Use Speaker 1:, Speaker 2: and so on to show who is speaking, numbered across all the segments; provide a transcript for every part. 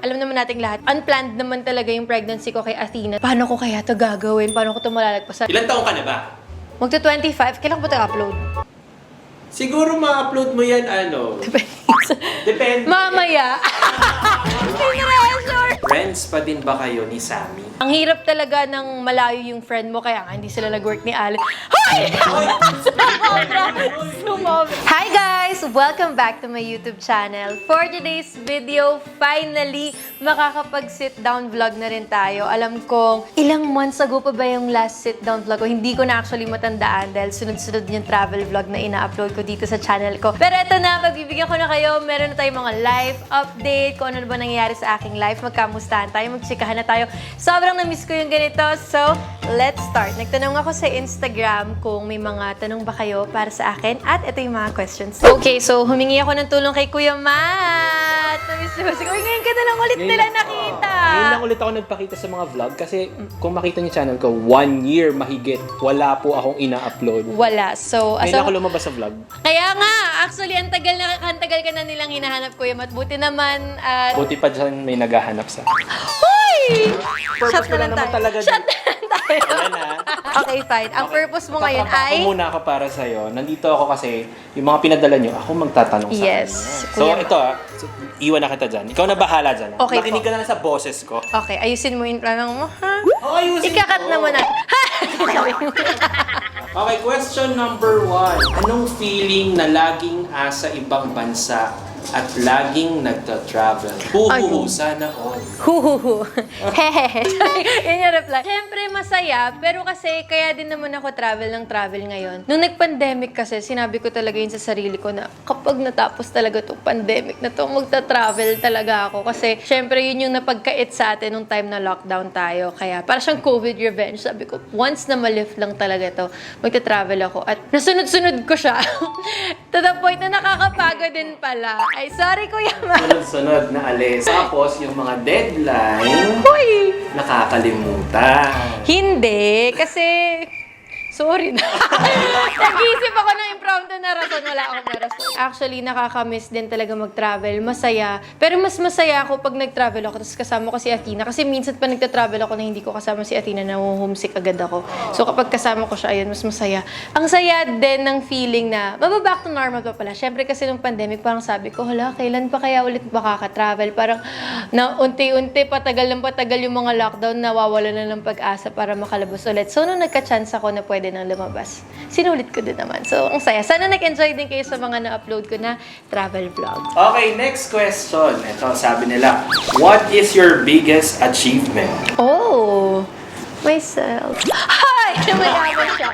Speaker 1: Alam naman nating lahat, unplanned naman talaga yung pregnancy ko kay Athena. Paano ko kaya ito gagawin? Paano ko ito malalagpasan?
Speaker 2: Ilan taong ka na ba?
Speaker 1: Magto-25, kailan ko ba ito upload?
Speaker 2: Siguro ma-upload mo yan, Depende.
Speaker 1: Mamaya! Pressure!
Speaker 2: Friends pa din ba kayo ni Sammy?
Speaker 1: Ang hirap talaga ng malayo yung friend mo, kaya nga hindi sila nag-work ni Allen. Hoy! Hi guys! Welcome back to my YouTube channel. For today's video, finally, makakapag-sit down vlog na rin tayo. Alam kong ilang months ago pa ba yung last sit down vlog ko? Hindi ko na actually matandaan dahil sunod-sunod yung travel vlog na ina-upload ko dito sa channel ko. Pero eto na, magbibigyan ko na kayo. Meron na tayong mga life update, kung ano na ba nangyayari sa aking life, magkamustahan tayo, magchikahan na tayo. Sobrang na-miss ko yung ganito. So, let's start. Nagtanong ako sa Instagram kung may mga tanong ba kayo para sa akin at ito yung mga questions. Okay, so humingi ako ng tulong kay Kuya Matt. Na-miss ko. Siguro ngayon ka na lang ulit nila nakita.
Speaker 3: Ngayon lang ulit ako nagpakita sa mga vlog kasi kung makita niyo channel ko, 1 year mahigit, wala po akong ina-upload.
Speaker 1: Wala. So,
Speaker 3: Ngayon ako lumabas sa vlog.
Speaker 1: kaya nga, actually, ang tagal ka na nilang hinahanap, Kuya Matt. Buti naman at...
Speaker 3: Buti pa dyan may naghahanap sa...
Speaker 1: Hoy!
Speaker 3: Purpose
Speaker 1: Shot
Speaker 3: ko
Speaker 1: na
Speaker 3: lang
Speaker 1: lang
Speaker 3: naman
Speaker 1: tayo.
Speaker 3: talaga.
Speaker 1: Shot na lang tayo.
Speaker 3: Wala na.
Speaker 1: Okay, fine. Ang purpose mo ngayon ay...
Speaker 3: Tatrabaho muna ako para sa'yo. Nandito ako kasi yung mga pinadala nyo, ako magtatanong sa
Speaker 1: Yes.
Speaker 3: kanya.
Speaker 1: Kuya
Speaker 3: So ito iwan na kita dyan. Ikaw na bahala dyan.
Speaker 1: Okay
Speaker 3: Makinig
Speaker 1: po.
Speaker 3: ka na lang sa boses ko.
Speaker 1: Okay, ayusin mo yung planong mo, ha?
Speaker 3: Ayusin
Speaker 1: Ikakat
Speaker 3: ko.
Speaker 1: na mo na. Ha! Sabi mo.
Speaker 2: Okay, question number 1. Anong feeling na laging asa ibang bansa at laging nagta-travel?
Speaker 1: Ayun.
Speaker 2: Sana all.
Speaker 1: Huhuhu. Hehehe. Yun yung reply. Siyempre, masaya. Pero kasi, kaya din naman ako travel ng travel ngayon. Nung nag-pandemic kasi, sinabi ko talaga yun sa sarili ko na kapag natapos talaga itong pandemic na to, magta-travel talaga ako. Kasi, siyempre, yun yung napagkait sa atin nung time na lockdown tayo. Kaya, para siyang COVID revenge. Sabi ko, once na ma-lift lang talaga to, magta-travel ako. At nasunod-sunod ko siya. To the point na nakakapagod din pala. Ay, sorry, Kuya Ma.
Speaker 2: Sunod-sunod na alis. Tapos yung mga deadline,
Speaker 1: Uy!
Speaker 2: nakakalimutan.
Speaker 1: Hindi, kasi... Sorry na. Nag-iisip ako ng impromptu na rason. Wala akong rason. Actually, nakakamiss din talaga mag-travel. Masaya. Pero mas masaya ako pag nag-travel ako tapos kasama ko si Athena. Kasi minsan pa nagta-travel ako na hindi ko kasama si Athena, na-homesick agad ako. So kapag kasama ko siya, ayun, mas masaya. Ang saya din ng feeling na mababack to normal pa pala. Siyempre kasi nung pandemic, parang sabi ko, hala, kailan pa kaya ulit makaka-travel? Parang na unti-unti, patagal yung mga lockdown, nawawala na ng pag-asa para makalabas ulit. So nung nagka-chance ako na pwede nang lumabas, sinulit ko din naman. So, ang saya. Sana nag-enjoy din kayo sa mga na-upload ko na travel vlog.
Speaker 2: Okay, next question. Ito, sabi nila, what is your biggest achievement?
Speaker 1: Oh, myself. Hi! Mayaman siya.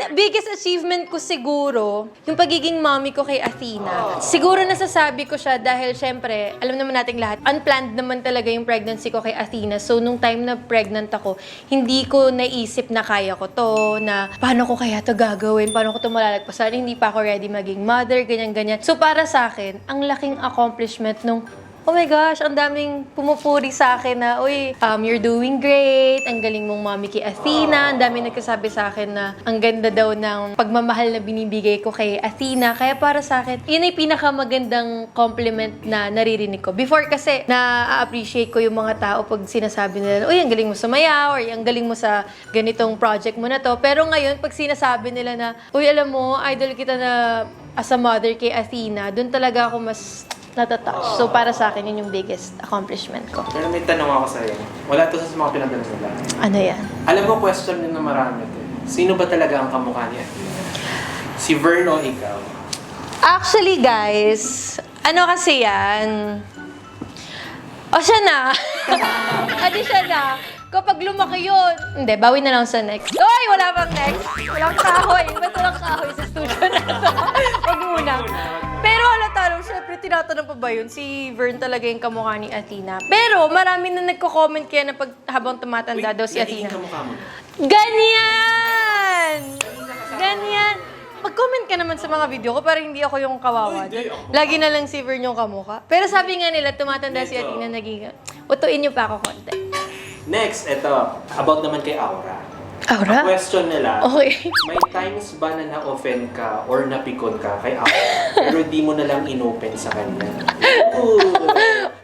Speaker 1: Biggest achievement ko siguro, yung pagiging mommy ko kay Athena. Siguro nasasabi ko siya dahil syempre, alam naman nating lahat, unplanned naman talaga yung pregnancy ko kay Athena. So, nung time na pregnant ako, hindi ko naisip na kaya ko to, na paano ko kaya to gagawin, paano ko to malalagpasan, hindi pa ako ready maging mother, ganyan-ganyan. So, para sa akin, ang laking accomplishment nung oh my gosh, ang daming pumupuri sa akin na, uy, you're doing great, ang galing mong mommy kay Athena, ang daming nagkasabi sa akin na ang ganda daw ng pagmamahal na binibigay ko kay Athena. Kaya para sa akin, yun ay pinakamagandang compliment na naririnig ko. Before kasi, na-appreciate ko yung mga tao pag sinasabi nila, uy, ang galing mo sumayaw, or ang galing mo sa ganitong project mo na to. Pero ngayon, pag sinasabi nila na, uy, alam mo, idol kita na as a mother kay Athena, dun talaga ako mas natatouch. So, para sa akin, yun yung biggest accomplishment ko.
Speaker 2: Pero may tanong ako sa'yo. Wala to sa mga pinadala nila.
Speaker 1: Ano yan?
Speaker 2: Alam mo, question din na marami to. Sino ba talaga ang kamukha niya? Si Vern o ikaw?
Speaker 1: Actually, guys, ano kasi yan? O, siya na. Adi siya na. Kapag lumaki yun, hindi, bawi na lang sa next. Uy, wala pang next. Walang kahoy. Ba't walang kahoy sa studio na to? Wag muna. Pero halata lang, syempre, tinatanong pa ba yun? Si Vern talaga yung kamukha ni Athena. Pero marami na nagko-comment kaya na pag habang tumatanda daw si Athena.
Speaker 2: Naging kamukha mo na.
Speaker 1: Ganyan! Ganyan! Mag-comment ka naman sa mga video ko para hindi ako yung kawawa.
Speaker 2: Hindi, ako.
Speaker 1: Lagi na lang si Vern yung kamukha. Pero sabi nga nila, tumatanda si
Speaker 2: Medyo.
Speaker 1: Athena, naging... Utuin niyo pa ako konti.
Speaker 2: Next, ito. About naman kay Aura.
Speaker 1: Aura?
Speaker 2: Ang question nila,
Speaker 1: Okay.
Speaker 2: may times ba na na-offend ka or napikon ka kay Aura pero di mo na lang inopen sa kanya? Ooh.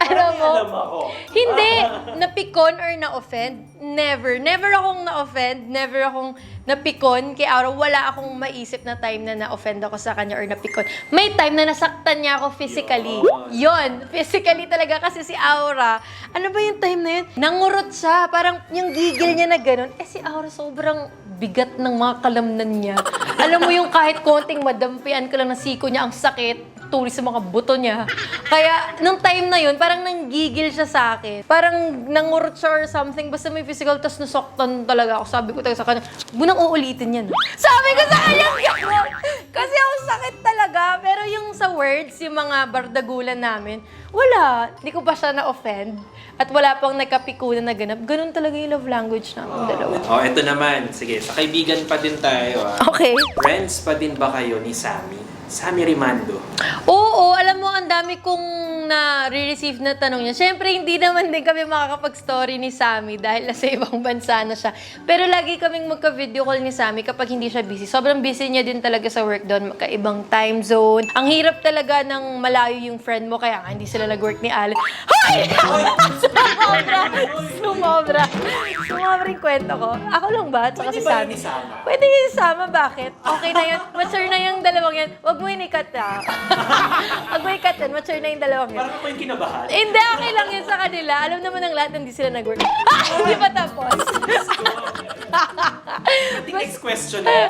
Speaker 1: Ano ba? mo?
Speaker 2: Alam ako.
Speaker 1: Hindi. Napikon or na-offend? Never. Never akong na-offend. Never akong napikon kay Aura. Wala akong maisip na time na na-offend ako sa kanya or napikon. May time na nasaktan niya ako physically. Yon. Physically talaga kasi si Aura. Ano ba yung time na yun? Nangurot siya. Parang yung gigil niya na ganun. Si Aura sobrang bigat ng mga kalamnan niya. Alam mo yung kahit konting madampian ka lang ng siko niya, ang sakit. Tuloy sa mga buto niya. Kaya, nung time na yun, parang nanggigil siya sa akin. Parang nangurot siya or something. Basta may physical, tapos nasaktan talaga ako. Sabi ko talaga sa kanya, munang uulitin yan. Sabi ko sa kanya, gano'n. Kasi ako sakit talaga. Pero yung sa words, yung mga bardagulan namin, wala. Hindi ko pa siya na-offend. At wala pang nagkapikunan na ganap. Ganun talaga yung love language namin dalawa.
Speaker 2: Oh, eto naman. Sige, sa kaibigan pa din tayo.
Speaker 1: Okay.
Speaker 2: Friends pa din ba kayo ni Sammy? Sammy Rimando.
Speaker 1: Oo, alam mo, ang dami kong na-receive na tanong niya. Siyempre, hindi naman din kami makakapag-story ni Sammy dahil nasa ibang bansa na siya. Pero lagi kaming magka-video call ni Sammy kapag hindi siya busy. Sobrang busy niya din talaga sa work doon, magkaibang time zone. Ang hirap talaga ng malayo yung friend mo, kaya nga hindi sila nag-work ni Allen. Hoy! Sumobra yung kwento ko. Ako lang ba? Tsaka si
Speaker 2: Pwede ba
Speaker 1: Sammy.
Speaker 2: yun isama?
Speaker 1: Pwede yun isama, bakit? Okay na yun. Mature na yung dalawang yan. Huwag mo inikat ha. Huwag mo ikat yan. Mature na yung dalawang yan.
Speaker 2: Parang ako yung kinabahan.
Speaker 1: Hindi, okay lang yun sa kanila. Alam naman ng lahat na hindi sila nag-work. Hindi pa tapos.
Speaker 2: Next question na.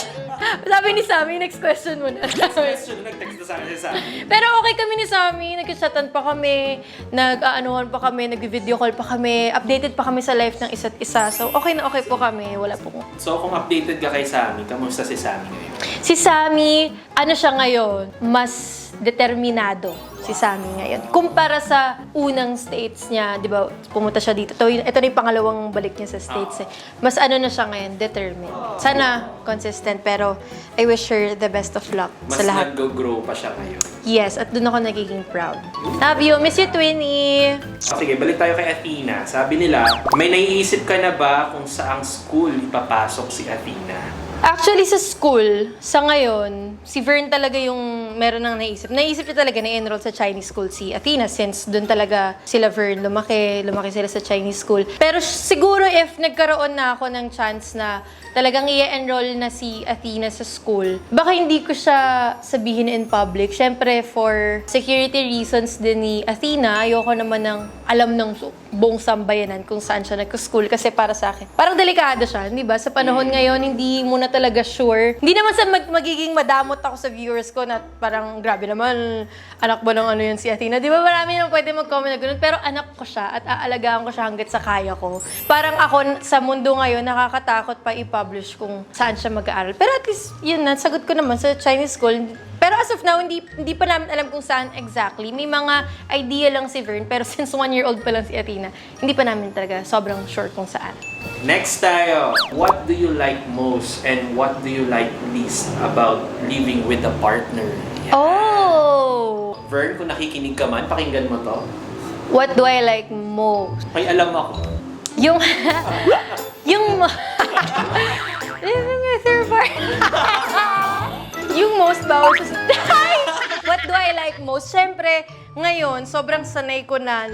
Speaker 1: Sabi ni Sammy, next question mo na.
Speaker 2: Next question na nag-text na sa akin si Sammy.
Speaker 1: Pero okay kami ni Sammy, nag-chatan pa kami, nag-aanuhan pa kami, nag-video call pa kami, updated pa kami sa life ng isa't isa. So okay na okay po kami, wala po.
Speaker 2: So kung updated ka kay Sammy, kamusta si Sammy ngayon?
Speaker 1: Si Sammy, ano siya ngayon? Mas determinado si Sammy ngayon. Kumpara sa unang states niya, di ba, pumunta siya dito. Ito na yung pangalawang balik niya sa states. Mas ano na siya ngayon, determined. Sana consistent, pero I wish her the best of luck
Speaker 2: Mas
Speaker 1: sa lahat.
Speaker 2: nag-grow pa siya ngayon.
Speaker 1: Yes, at doon ako nagiging proud. Love you. Miss you, Twinnie.
Speaker 2: Sige, balik tayo kay Athena. Sabi nila, may naiisip ka na ba kung saang school ipapasok si Athena?
Speaker 1: Actually, sa school, sa ngayon, si Vern talaga yung meron ng naisip. Naisip niya talaga na enroll sa Chinese school si Athena since doon talaga sila Vern lumaki sila sa Chinese school. Pero siguro if nagkaroon na ako ng chance na talagang i-enroll na si Athena sa school, baka hindi ko siya sabihin in public. Siyempre, for security reasons din ni Athena, ayoko naman ng alam ng buong sambayanan kung saan siya nagka-school kasi para sa akin. Parang delikado siya, di ba? Sa panahon ngayon, hindi mo na talaga sure. Hindi naman sa magiging madamot ako sa viewers ko na parang grabe naman, anak ba ng ano yun si Athena? Di ba marami nang pwede mag-comment na gano'n? Pero anak ko siya at aalagaan ko siya hanggat sa kaya ko. Parang ako sa mundo ngayon, nakakatakot pa i-publish kung saan siya mag-aaral. Pero at least, yun na, sagot ko naman sa Chinese school. Pero as of now, hindi pa namin alam kung saan exactly. May mga idea lang si Vern, pero since 1-year-old pa lang si Athena, hindi pa namin talaga sobrang sure kung saan.
Speaker 2: Next tayo, what do you like most and what do you like least about living with a partner? Yan.
Speaker 1: Oh!
Speaker 2: Vern, kung nakikinig ka man, pakinggan mo to.
Speaker 1: What do I like most?
Speaker 2: May alam ako.
Speaker 1: Yung... Living with your partner. Yung most bawal sa... What do I like most? Siyempre, ngayon, sobrang sanay ko na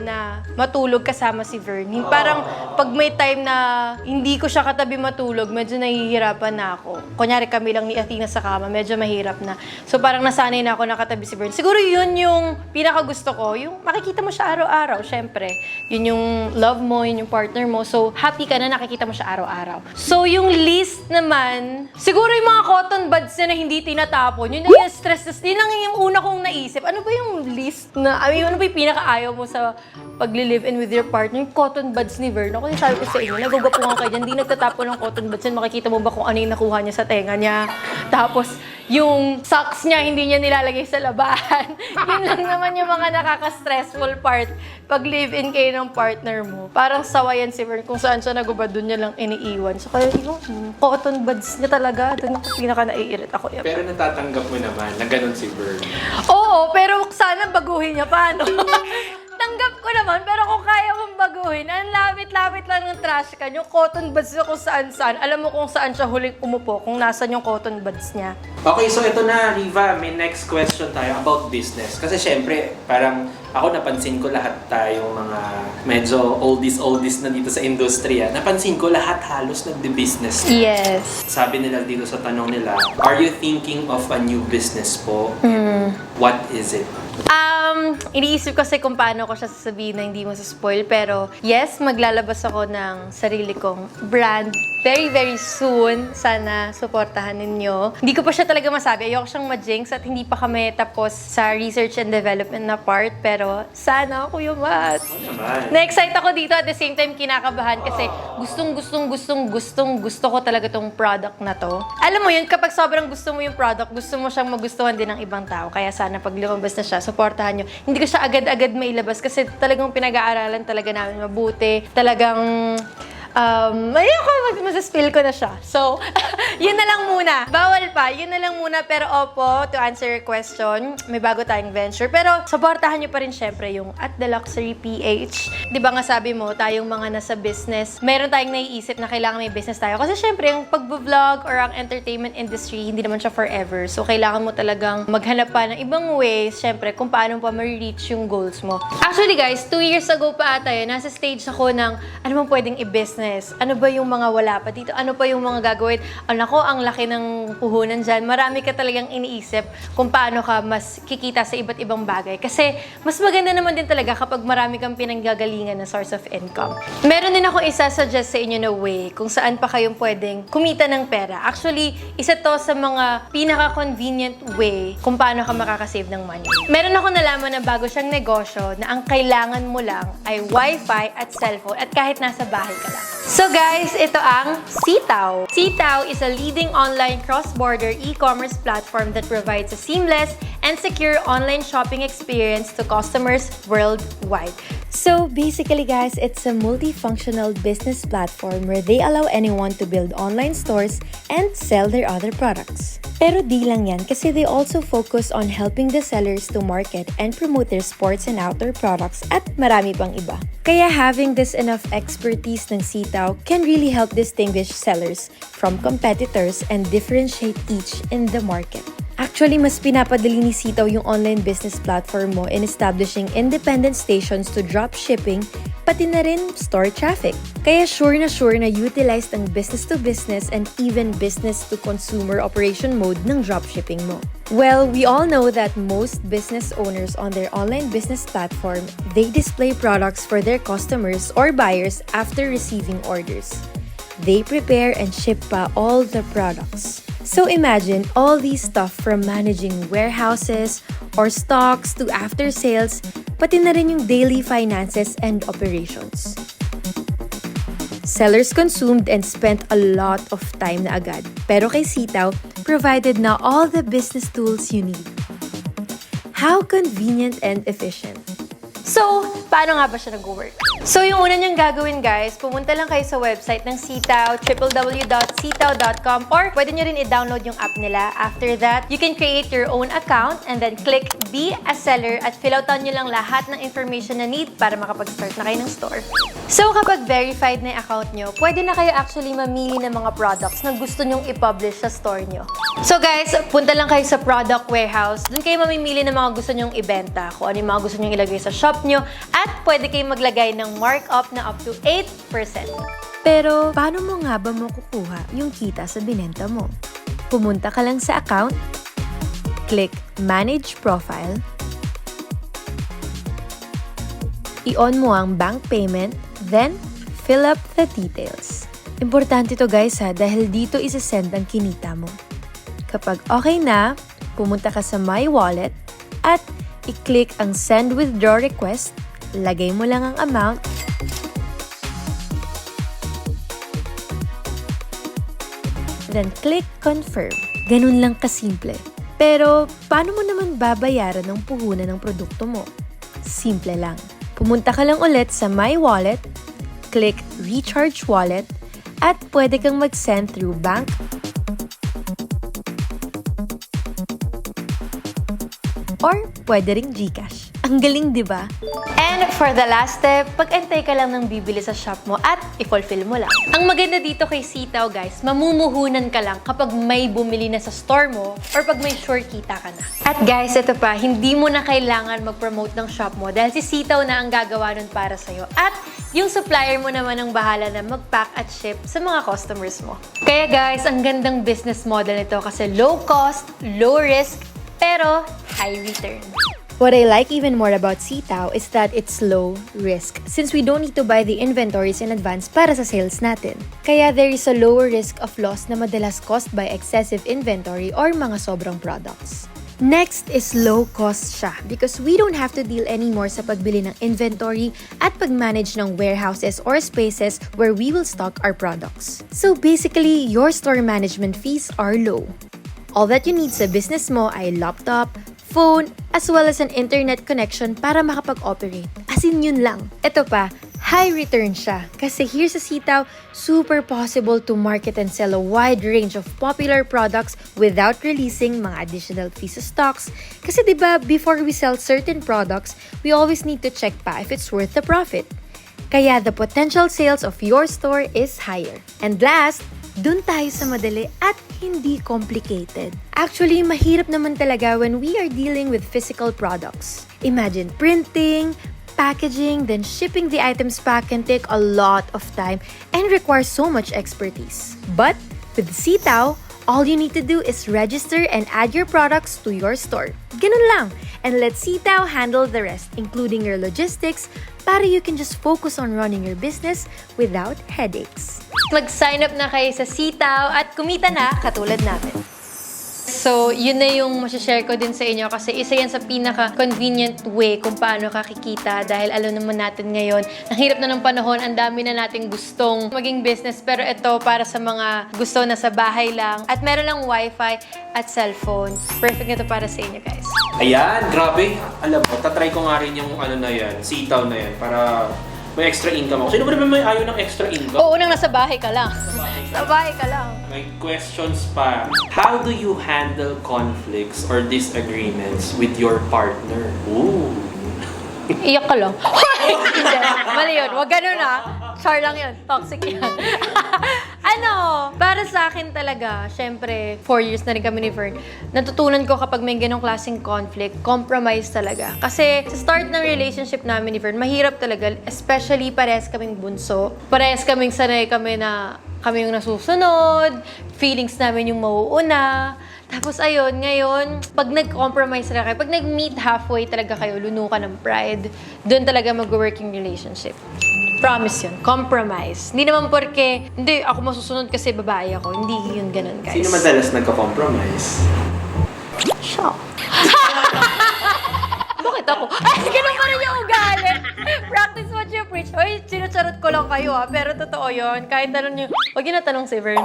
Speaker 1: matulog kasama si Vern. Parang pag may time na hindi ko siya katabi matulog, medyo nahihirapan na ako. Kunyari kami lang ni Athena sa kama, medyo mahirap na. So parang nasanay na ako nakatabi si Vern. Siguro yun yung pinakagusto ko, yung makikita mo siya araw-araw, syempre. Yun yung love mo, yun yung partner mo. So happy ka na nakikita mo siya araw-araw. So yung least naman, siguro yung mga cotton buds na hindi tinatapon, yun yung stress. Yun lang yung una kong naisip. Ano ba yung least na, ano ba yung pinakaayaw mo sa pag-live-in with your partner? Yung cotton buds ni Vern. Ako yung sabi ko sa inyo, nagugwapungan kayo dyan, hindi nagtatapon ng cotton buds yan. Makikita mo ba kung ano yung nakuha niya sa tenga niya? Tapos, yung socks niya, hindi niya nilalagay sa labahan. Yun lang naman yung mga nakaka-stressful part pag live-in kayo ng partner mo. Parang sawayan si Vern kung saan siya nagubad, doon niya lang iniiwan. So, kaya yung cotton buds niya talaga, doon pinaka-naiirit ako.
Speaker 2: Pero natatanggap mo naman na ganun si Vern.
Speaker 1: Oo, pero sana baguhin niya. Paano? Tanggap ko naman, pero kung kaya mong baguhin, ang lapit lapit lang ng trash can, yung cotton buds niya kung saan-saan. Alam mo kung saan siya huling umupo, kung nasan yung cotton buds niya.
Speaker 2: Okay, so ito na, Riva, may next question tayo about business. Kasi syempre, parang ako napansin ko lahat tayong mga medyo oldies na dito sa industriya. Napansin ko lahat halos nagde-business.
Speaker 1: Yes.
Speaker 2: Sabi nila dito sa tanong nila, are you thinking of a new business po? What is it?
Speaker 1: Iniisip ko kasi kung paano ko siya sasabihin na hindi mo spoil. Pero yes, maglalabas ako ng sarili kong brand very, very soon. Sana supportahan ninyo. Hindi ko pa siya talaga masabi. Ayoko siyang ma-jinx at hindi pa kami tapos sa research and development na part. Pero sana, Kuya Matt.
Speaker 2: Naman.
Speaker 1: Na-excite ako dito at the same time kinakabahan kasi gusto ko talaga tong product na to. Alam mo yun, kapag sobrang gusto mo yung product, gusto mo siyang magustuhan din ng ibang tao. Kaya sana pag lumabas na siya, supportahan nyo. Hindi ko siya agad-agad mailabas kasi talagang pinag-aaralan talaga namin mabuti. Talagang ayoko, masaspill ko na siya. So, yun na lang muna. Bawal pa, yun na lang muna. Pero opo, to answer your question, may bago tayong venture. Pero, supportahan nyo pa rin syempre yung At The Luxury PH. Di ba nga sabi mo, tayong mga nasa business, meron tayong naiisip na kailangan may business tayo. Kasi syempre, yung pag-vlog or ang entertainment industry, hindi naman siya forever. So, kailangan mo talagang maghanap pa ng ibang ways, syempre, kung paano pa ma-reach yung goals mo. Actually guys, 2 years ago pa ata yun, nasa stage ako ng ano bang pwedeng i-business. Ano ba yung mga wala pa dito? Ano pa yung mga gagawin? Nako, ang laki ng puhunan dyan. Marami ka talagang iniisip kung paano ka mas kikita sa iba't ibang bagay. Kasi mas maganda naman din talaga kapag marami kang pinanggagalingan na source of income. Meron din ako isa-suggest sa inyo na way kung saan pa kayong pwedeng kumita ng pera. Actually, isa to sa mga pinaka-convenient way kung paano ka makakasave ng money. Meron ako nalaman na bago siyang negosyo na ang kailangan mo lang ay wifi at cellphone at kahit nasa bahay ka lang. So guys, ito ang Sitaw. Sitaw is a leading online cross-border e-commerce platform that provides a seamless and secure online shopping experience to customers worldwide.
Speaker 4: So basically guys, it's a multifunctional business platform where they allow anyone to build online stores and sell their other products. Pero di lang yan kasi they also focus on helping the sellers to market and promote their sports and outdoor products at marami pang iba. Kaya having this enough expertise ng Sitaw can really help distinguish sellers from competitors and differentiate each in the market. Actually, mas pinapadali ni Sitaw yung online business platform mo in establishing independent stations to drop shipping, pati na rin store traffic. Kaya sure na utilized ang business-to-business and even business-to-consumer operation mode ng dropshipping mo. Well, we all know that most business owners on their online business platform, they display products for their customers or buyers after receiving orders. They prepare and ship pa all the products. So imagine all these stuff from managing warehouses or stocks to after sales, pati na rin yung daily finances and operations. Sellers consumed and spent a lot of time na agad. Pero kay Sitaw, provided na all the business tools you need. How convenient and efficient.
Speaker 1: So, paano nga ba siya nag-work? So, yung una niyang gagawin guys, pumunta lang kayo sa website ng Sitaw, www.sitaw.com, or pwede niyo rin i-download yung app nila. After that, you can create your own account and then click Be a Seller at fill outan niyo lang lahat ng information na need para makapag-start na kayo ng store. So, kapag verified na yung account niyo, pwede na kayo actually mamili ng mga products na gusto nyong i-publish sa store niyo. So guys, punta lang kayo sa product warehouse. Doon kayo mamimili ng mga gusto nyong ibenta, kung ano yung mga gusto nyong ilagay sa shop nyo, at pwede kayong maglagay ng markup na up to 8%.
Speaker 4: Pero paano mo nga ba makukuha yung kita sa binenta mo? Pumunta ka lang sa account, click Manage Profile, i-on mo ang bank payment, then fill up the details. Importante to guys ha, dahil dito isa-send ang kinita mo. Kapag okay na, pumunta ka sa My Wallet at i-click ang Send Withdraw Request, lagay mo lang ang amount, then click Confirm. Ganun lang kasimple. Pero, paano mo naman babayaran ang puhunan ng produkto mo? Simple lang. Pumunta ka lang ulit sa My Wallet, click Recharge Wallet, at pwede kang mag-send through bank, or pwede ring GCash. Ang galing, di ba?
Speaker 1: And for the last step, pag-antay ka lang ng bibili sa shop mo at i-fulfill mo lang. Ang maganda dito kay Sitaw, guys, mamumuhunan ka lang kapag may bumili na sa store mo or pag may sure kita ka na. At guys, ito pa, hindi mo na kailangan mag-promote ng shop mo dahil si Sitaw na ang gagawa nun para sa'yo. At yung supplier mo naman ang bahala na mag-pack at ship sa mga customers mo. Kaya guys, ang gandang business model nito kasi low cost, low risk, pero high return.
Speaker 4: What I like even more about Sitaw is that it's low risk since we don't need to buy the inventories in advance para sa sales natin. Kaya there is a lower risk of loss na madalas caused by excessive inventory or mga sobrang products. Next is low cost siya because we don't have to deal anymore sa pagbili ng inventory at pag-manage ng warehouses or spaces where we will stock our products. So basically, your store management fees are low. All that you need sa business mo ay laptop, phone, as well as an internet connection para makapag-operate. As in yun lang. Ito pa, high return siya. Kasi here sa Sitaw, super possible to market and sell a wide range of popular products without releasing mga additional piece of stocks. Kasi diba, before we sell certain products, we always need to check pa if it's worth the profit. Kaya the potential sales of your store is higher. And last, dun tayo sa madali at hindi complicated. Actually, mahirap naman talaga when we are dealing with physical products. Imagine printing, packaging, then shipping the items back can take a lot of time and require so much expertise. But with Sitaw, all you need to do is register and add your products to your store. Ganun lang. And let Sitaw handle the rest, including your logistics, para you can just focus on running your business without headaches.
Speaker 1: Mag-sign up na kayo sa Sitaw at kumita na katulad namin. So, yun na yung masashare ko din sa inyo kasi isa yan sa pinaka-convenient way kung paano kakikita dahil alam naman natin ngayon, ang hirap na ng panahon, ang dami na nating gustong maging business pero ito para sa mga gusto na sa bahay lang at meron lang wifi at cellphone. Perfect na ito para sa inyo, guys.
Speaker 2: Ayan, grabe. Alam mo, tatry ko nga rin yung ano na yan, Sitaw na yan, para may extra income ako. Sino ba naman may ayaw ng extra income?
Speaker 1: Oo, unang nasa bahay ka lang. Sa bahay ka lang.
Speaker 2: May questions pa. How do you handle conflicts or disagreements with your partner? Ooh.
Speaker 1: Iyak ka lang. Hindi, mali yun. Huwag ganun ah. Char lang yun. Toxic yan. Para sa akin talaga, syempre, 4 years na rin kami ni Vern, natutunan ko kapag may ganong klaseng conflict, compromise talaga. Kasi sa start ng relationship namin ni Vern, mahirap talaga, especially parehas kaming bunso. Parehas kaming sanay kami na kami yung nasusunod, feelings namin yung mauuna. Tapos ayun, ngayon, pag nag-compromise na kayo, pag nag-meet halfway talaga kayo, lunukan ng pride, doon talaga mag-working relationship. Promise yun. Compromise. Hindi naman porke, hindi, ako masusunod kasi babae ako. Hindi yun ganun, guys.
Speaker 2: Sino madalas nagka-compromise?
Speaker 1: Shock. Bakit ako? Ay, ganun pa rin yung ugali. Practice what you preach. Hoy, sinusarot ko lang kayo ha. Pero totoo yun. Kahit tanong nyo, huwag yun natanong si Vern.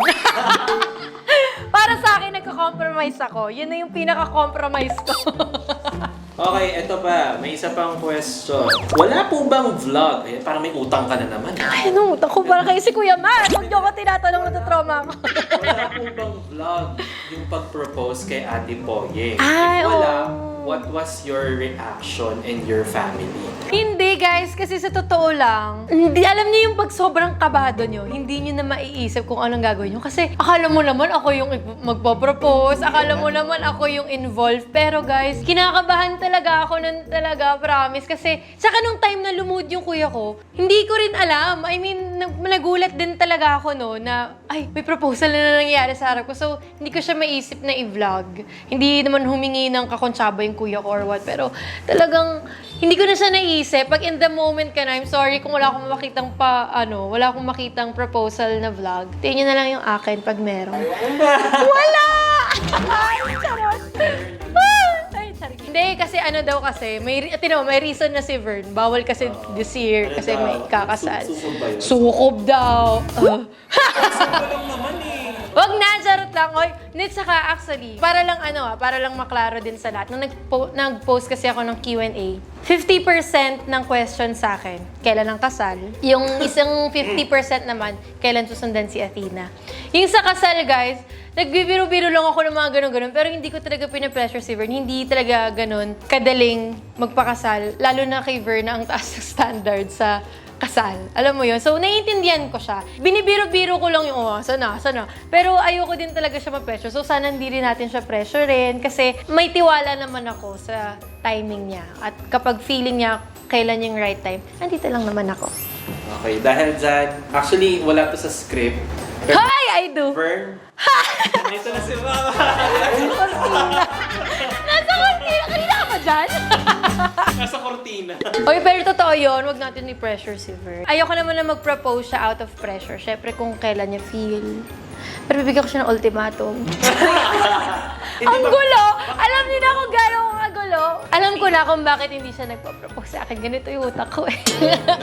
Speaker 1: Para sa akin, nagka-compromise ako. Yun na yung pinaka-compromise ko.
Speaker 2: Okay, eto pa. May isa pang question. Wala po bang vlog? Eh, parang may utang ka na naman.
Speaker 1: Ay, ano, utang ko para kayo si Kuya Matt. Huwag nyo ko tinatanong, natatrauma ako.
Speaker 2: Wala po bang vlog yung pag-propose kay Ate Poye?
Speaker 1: Ay,
Speaker 2: If wala,
Speaker 1: oo.
Speaker 2: what was your reaction and your family?
Speaker 1: Hindi guys, kasi sa totoo lang, hindi, alam niyo yung pag sobrang kabado nyo, hindi nyo na maiisip kung anong gagawin nyo. Kasi akala mo naman ako yung magpo-propose, akala mo naman ako yung involved. Pero guys, kinakabahan talaga ako nun talaga, promise. Kasi saka nung time na lumuod yung kuya ko, hindi ko rin alam. I mean, nagulat din talaga ako no, na ay, may proposal na nangyayari sa harap ko. So, hindi ko siya maisip na i-vlog. Hindi naman humingi ng kakontsaba yung kuya ko or what. Pero talagang, hindi ko na siya naisip. Pag in the moment ka na, I'm sorry kung wala akong makitang wala akong makitang proposal na vlog. Tingnan nyo na lang yung akin pag meron. Wala! Ay, charot! Ay, charot. Hindi, kasi daw kasi, may reason na si Vern. Bawal kasi this year kasi may kakasal.
Speaker 2: Sukob ba yun?
Speaker 1: Sukob daw.
Speaker 2: Sukob lang naman eh.
Speaker 1: Wag na, charot lang. Oy, net saka actually, para lang maklaro din sa lahat. Nung nag-post kasi ako ng Q&A, 50% ng question sa akin, kailan ang kasal? Yung isang 50% naman, kailan susundan si Athena? Yung sa kasal, guys, nagbibiro-biro lang ako ng mga ganun-ganun, pero hindi ko talaga pinapressure si Vern. Hindi talaga ganun kadaling magpakasal, lalo na kay Vern na ang taas ng standard sa kasal. Alam mo yun? So, naiintindihan ko siya. Binibiro-biro ko lang yung, sana. Pero ayoko din talaga siya ma-pressure. So, sana hindi rin natin siya pressurein kasi may tiwala naman ako sa timing niya. At kapag feeling niya kailan yung right time, nandito lang naman ako.
Speaker 2: Okay, dahil dyan, actually, wala to sa script. Pero,
Speaker 1: Hi! I do!
Speaker 2: Vern, dito na si Mama.
Speaker 1: Nasa kortina! Kanina ka ba dyan?
Speaker 2: Nasa kortina.
Speaker 1: Oy, pero totoo yun, wag natin i-pressure si Vern. Ayoko naman na mag-propose siya out of pressure. Syempre kung kailan niya feel. Pero bibigyan ko siya ng ultimatum. Ang gulo! Alam niyo na kung gano'ng kagulo. Alam ko na kung bakit hindi siya nagpa-propose sa akin. Ganito yung utak ko eh.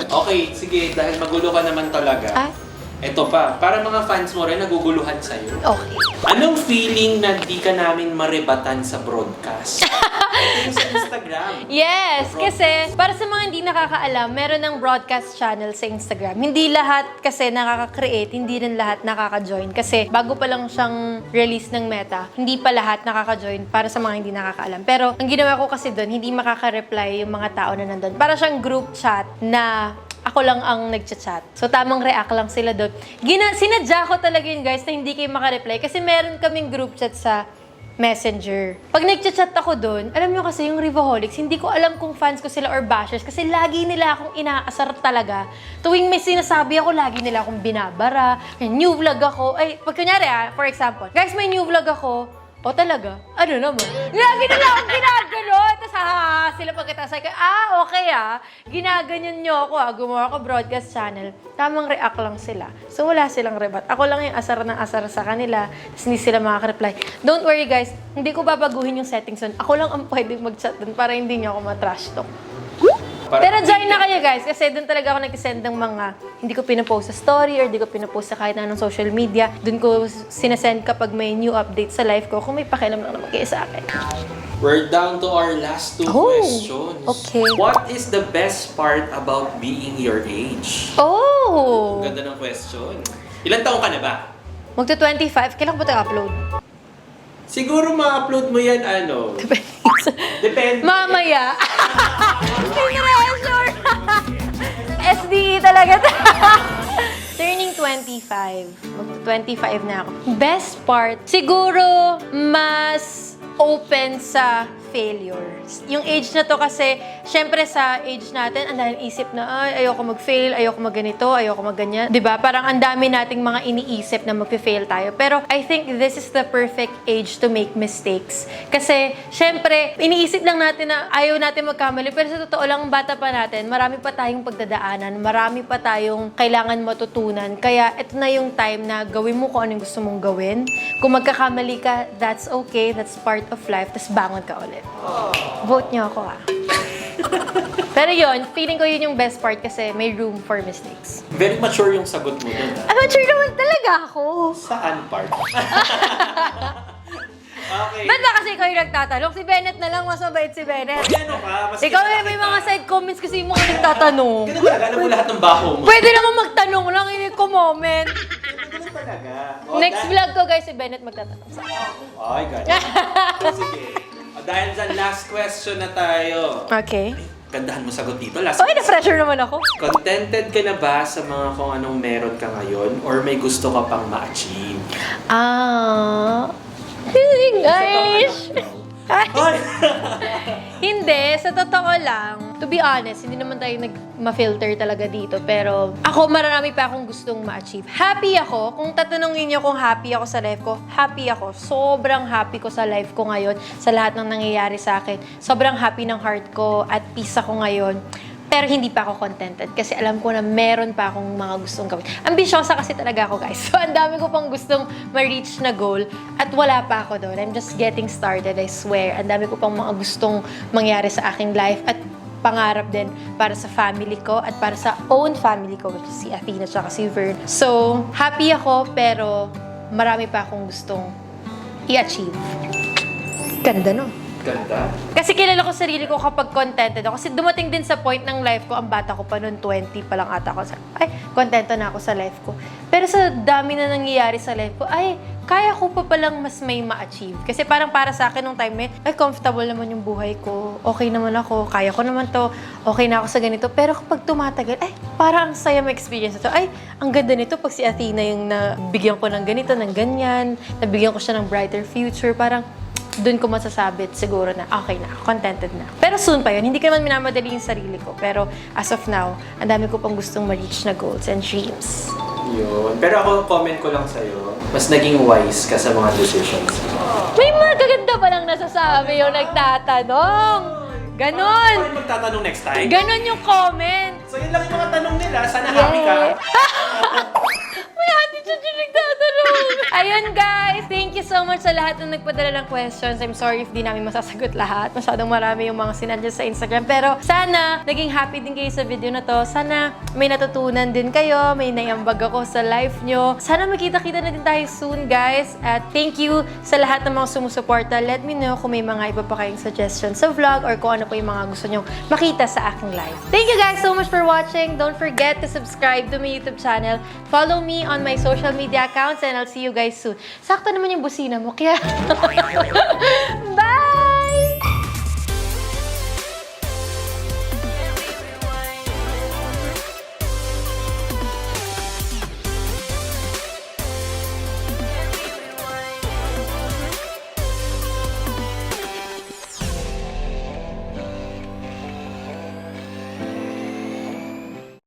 Speaker 2: Okay, sige, dahil magulo ka naman talaga.
Speaker 1: Ah?
Speaker 2: Ito pa, para mga fans mo rin, naguguluhan sa'yo.
Speaker 1: Okay.
Speaker 2: Anong feeling na di ka namin marebatan sa broadcast? Ito yung sa Instagram.
Speaker 1: Yes, kasi para sa mga hindi nakakaalam, meron ng broadcast channel sa Instagram. Hindi lahat kasi nakaka-create, hindi rin lahat nakaka-join. Kasi bago pa lang siyang release ng Meta, hindi pa lahat nakaka-join para sa mga hindi nakakaalam. Pero ang ginawa ko kasi doon, hindi makaka-reply yung mga tao na nandun. Para siyang group chat na ako lang ang nagchat-chat. So, tamang react lang sila doon. Sinadya ko talaga yun, guys, na hindi kayo makareply. Kasi meron kaming group chat sa Messenger. Pag nagchat-chat ako doon, alam nyo kasi yung Rivaholics, hindi ko alam kung fans ko sila or bashers kasi lagi nila akong inaasar talaga. Tuwing may sinasabi ako, lagi nila akong binabara. New vlog ako. Ay, pag kunyari for example, guys, may new vlog ako. O talaga? Ano naman? Lagi nila akong ginagano. Tapos sila pagkatapos ay, okay ginaganyan nyo ako gumawa ko broadcast channel. Tamang react lang sila. So wala silang rebat. Ako lang yung asar ng asar sa kanila. Tapos hindi sila makaka-reply. Don't worry guys, hindi ko babaguhin yung settings doon. Ako lang ang pwedeng mag-chat doon para hindi nyo ako matrash talk. Pero join na kayo guys, kasi doon talaga ako nag-send ng mga hindi ko pinapost sa story or hindi ko pinapost sa kahit anong social media. Doon ko sinasend kapag may new update sa life ko kung may pakialam lang naman kayo sa akin.
Speaker 2: We're down to our last two questions.
Speaker 1: Okay.
Speaker 2: What is the best part about being your age?
Speaker 1: Oh!
Speaker 2: Ganda ng question. Ilan taong ka na ba?
Speaker 1: Magto-25. Kailan ko ba ito upload?
Speaker 2: Siguro ma-upload mo yan, Depende.
Speaker 1: Mamaya. Pressure. SDE talaga. Turning 25. Mag-25 na ako. Best part, siguro mas open sa failures. Yung age na to kasi, syempre sa age natin, ang daming isip na, ayoko mag-fail, ayoko mag-ganito, ayoko mag-ganyan. Diba? Parang ang dami nating mga iniisip na mag-fail tayo. Pero I think this is the perfect age to make mistakes. Kasi, syempre, iniisip lang natin na ayaw natin magkamali. Pero sa totoo lang, bata pa natin, marami pa tayong pagdadaanan, marami pa tayong kailangan matutunan. Kaya, ito na yung time na gawin mo kung anong gusto mong gawin. Kung magkakamali ka, that's okay, that's part of life. Tapos bangon ka ulit. Vote niyo ako Pero yun, feeling ko yun yung best part kasi may room for mistakes.
Speaker 2: Very mature yung sagot mo dun.
Speaker 1: Mature naman talaga ako.
Speaker 2: Saan part? Okay.
Speaker 1: Ba't ba kasi ikaw yung nagtatanong? Si Bennett na lang, mas mabait si Bennett.
Speaker 2: Ano ka? Mas
Speaker 1: Ikaw may mga side comments kasi yung mga nagtatanong.
Speaker 2: Ganun talaga, alam mo lahat ng baho mo.
Speaker 1: Pwede naman magtanong lang, hindi ko moment.
Speaker 2: Ganun talaga.
Speaker 1: Next vlog ko guys, si Bennett magtatanong sa akin.
Speaker 2: Ay, ganun. Sige. Dahil sa last question na tayo.
Speaker 1: Okay.
Speaker 2: Gandahan mo sagot dito. Last
Speaker 1: Okay, na-pressure naman ako.
Speaker 2: Contented ka na ba sa mga kung anong meron ka ngayon or may gusto ka pang ma-achieve?
Speaker 1: Guys.
Speaker 2: Ay!
Speaker 1: Hindi, sa totoo lang, to be honest, hindi naman tayo ma-filter talaga dito. Pero ako, marami pa akong gustong ma-achieve. Happy ako. Kung tatanungin niyo kung happy ako sa life ko, happy ako. Sobrang happy ko sa life ko ngayon, sa lahat ng nangyayari sa akin. Sobrang happy ng heart ko at peace ako ngayon. Pero hindi pa ako contented kasi alam ko na meron pa akong mga gustong gawin. Ambisyosa kasi talaga ako, guys. So, ang dami ko pang gustong ma-reach na goal at wala pa ako doon. I'm just getting started, I swear. Ang dami ko pang mga gustong mangyari sa aking life at pangarap din para sa family ko at para sa own family ko, which is si Athena at si Vern. So, happy ako pero marami pa akong gustong i-achieve. Ganda, no?
Speaker 2: Ganda.
Speaker 1: Kasi kilala ko sarili ko kapag contented ako. Kasi dumating din sa point ng life ko, ang bata ko pa noon, 20 pa lang ata ako. Ay, kontento na ako sa life ko. Pero sa dami na nangyayari sa life ko, ay, kaya ko pa palang mas may ma-achieve. Kasi parang para sa akin nung time ay, comfortable naman yung buhay ko. Okay naman ako, kaya ko naman to. Okay na ako sa ganito. Pero kapag tumatagal, ay, parang ang saya may experience na to. Ay, ang ganda nito pag si Athena yung nabigyan ko ng ganito, ng ganyan. Nabigyan ko siya ng brighter future. Parang, doon ko masasabi siguro na okay na, contented na. Pero soon pa yun, hindi ko naman minamadali yung sarili ko. Pero as of now, ang dami ko pang gustong ma-reach na goals and dreams.
Speaker 2: Yun. Pero ako, comment ko lang sa'yo, mas naging wise ka sa mga decisions.
Speaker 1: May mga gaganda pa lang nasasabi yung nagtatanong. Ganon!
Speaker 2: Ano magtatanong next time?
Speaker 1: Ganon yung comment.
Speaker 2: So yun lang yung mga tanong nila. Sana happy ka.
Speaker 1: May attitude yung nagtatanong. Ayun guys, thank you so much sa lahat ng nagpadala ng questions. I'm sorry if di namin masasagot lahat. Masyadong marami yung mga sinadya sa Instagram. Pero sana naging happy din kayo sa video na to. Sana may natutunan din kayo. May naiambag ako sa life nyo. Sana magkita-kita na din tayo soon guys. At thank you sa lahat ng mga sumusuporta. Let me know kung may mga iba pa kayong suggestions sa vlog or kung ano po yung mga gusto nyong makita sa aking live. Thank you guys so much for watching. Don't forget to subscribe to my YouTube channel. Follow me on my social media accounts and I'll see you guys soon. Sakto naman yung busina mo, kaya... Bye!